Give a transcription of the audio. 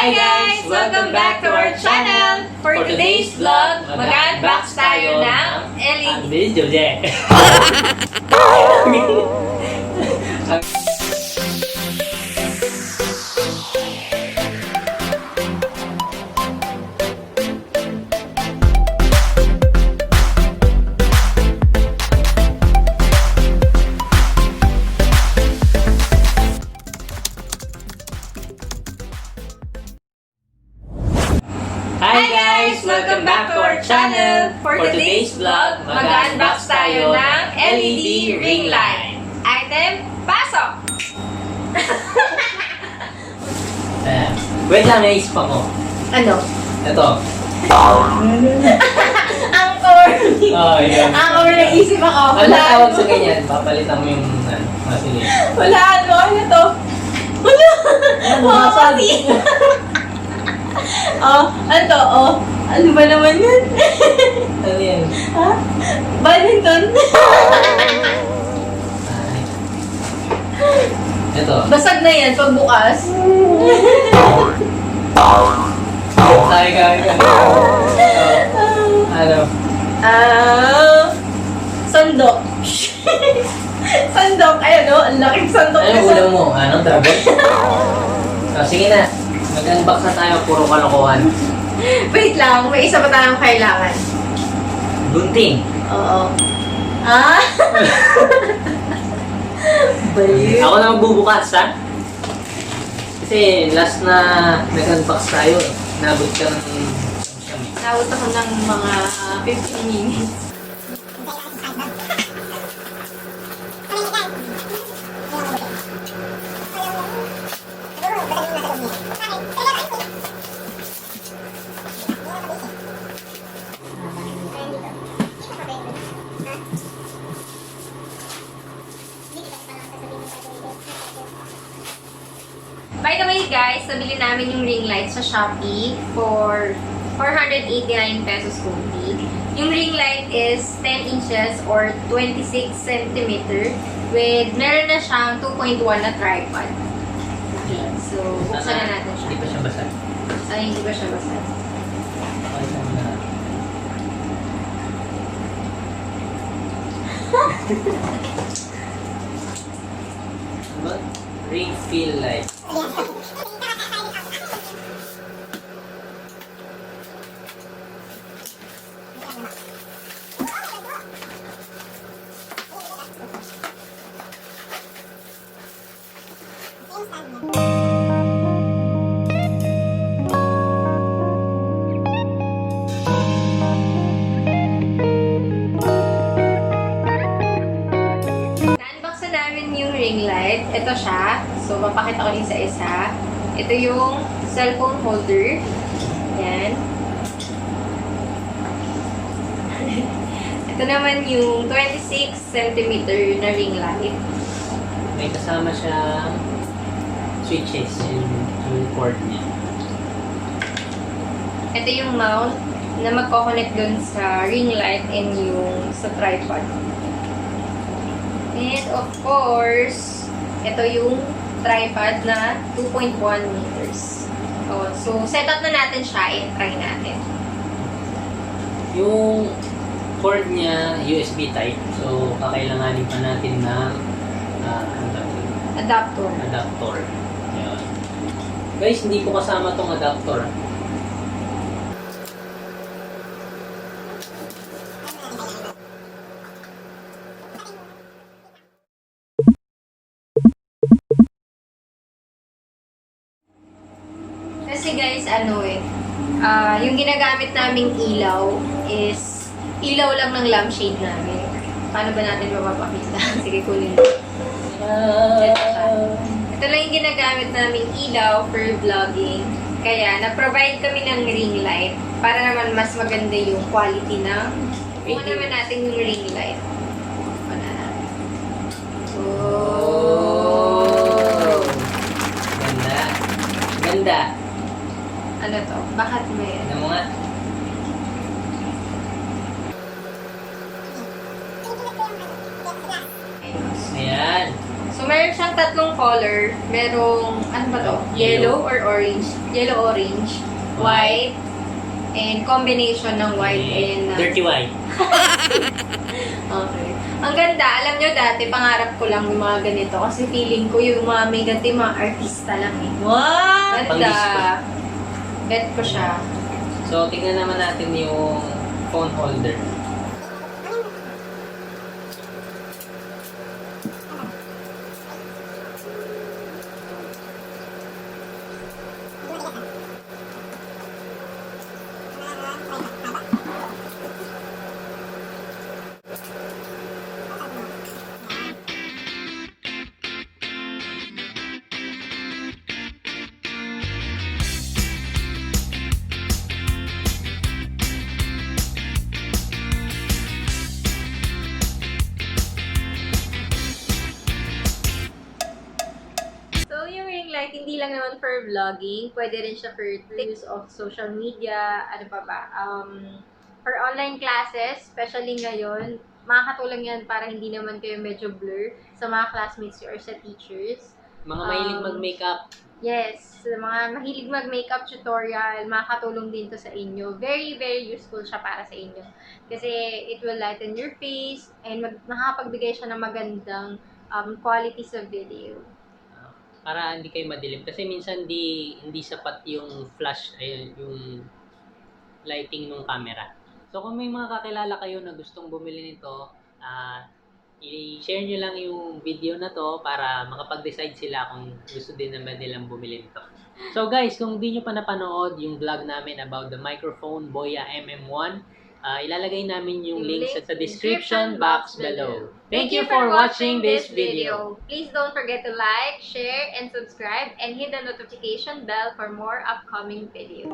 Hi guys! Welcome back to our channel! For today's vlog, mag-unbox tayo ng LED. Video, Jack! Hi guys! Welcome back to our channel! For today's vlog, mag-unbox tayo ng LED ring light. Item, pasok! Wait lang, naisip ako. Ano? Ito. Ang corny! Oh, yun. Ang corny na isip ako. Ano tawag sa ganyan? Papalitan mo yung masilin. Wala, ano to? Wala! Nabasag. Oh, ano to? Oh, ano ba naman yun? Ano yan? Ha? Badminton? Ito. Basag na yan pag bukas. Tayo gagawin. Ano? Sandok. Sandok. Ayan o, ang laking sandok. Ano yung ulam mo? Ano? Dragon? Sige na. Mag-unbox na tayo. Puro kalokohan. Wait lang, may isa pa tayong kailangan. Gunting. Oo. Ah? Baliw. Ako na magbubukas, ha? Kasi last na nag-unbox tayo, nabot ka ng siyam. Nawot ako ng mga 15 minutes. By the way guys, nabili namin yung ring light sa Shopee for 489 pesos only. Yung ring light is 10 inches or 26 centimeter with meron na siyang 2.1 na tripod. Okay, so buksan na natin siya. Hindi pa siya basag. Sana hindi ba siya basag? What? Ring feel like. Na-unbox na namin yung ring light. Ito siya. So, mapakita ko din sa isa. Ito yung cellphone holder. Yan. Ito naman yung 26 cm na ring light. May kasama siya switches yung cord niya. Ito yung mount na magkoconnect dun sa ring light and yung sa tripod. And of course, ito yung tripod na 2.1 meters. Oh, so, set up na natin siya and try natin. Yung cord niya, USB type. So, kakailanganin pa natin ng Adapter. adapter. Ayan. Guys, hindi ko kasama tong adapter. Kasi guys, yung ginagamit naming ilaw is ilaw lang ng lampshade namin. Paano ba natin mapapakita? Sige, kunin. Ito lang yung ginagamit naming ilaw for vlogging. Kaya, na-provide kami ng ring light para naman mas maganda yung quality ng kuha naman natin yung ring light. Wala na. Oh! Ganda. Ganda. Ano to? Bakit may Ano mo nga? Ayan. So, So, meron siyang tatlong color. Merong, ano ba to? Yellow or orange? Yellow-orange, white, and combination ng white and... dirty white. Okay. Ang ganda. Alam nyo dati, pangarap ko lang yung mga ganito. Kasi feeling ko yung mga may ganito, yung mga artista lang eh. Wow! Ganda. Bet ko siya. So, tingnan naman natin yung phone holder. So, yung ring light, hindi lang naman for vlogging. Pwede rin siya for use of social media. Ano pa ba? For online classes, especially ngayon, makakatulong yan para hindi naman kayo medyo blur sa mga classmates or sa teachers. Mga mahilig mag-makeup. Yes, sa mga mahilig mag-makeup tutorial, makakatulong din to sa inyo. Very, very useful siya para sa inyo. Kasi it will lighten your face and makakapagbigay siya ng magandang quality sa video. Para hindi kayo madilim. Kasi minsan hindi sapat yung flash, ay yung lighting ng camera. So kung may mga kakilala kayo na gustong bumili nito, i-share nyo lang yung video na to para makapag-decide sila kung gusto din naman nilang bumili nito. So guys, kung di nyo pa napanood yung vlog namin about the microphone Boya MM1, ilalagay namin yung links sa description box below. Thank you for watching this video. Please don't forget to like, share, and subscribe, and hit the notification bell for more upcoming videos.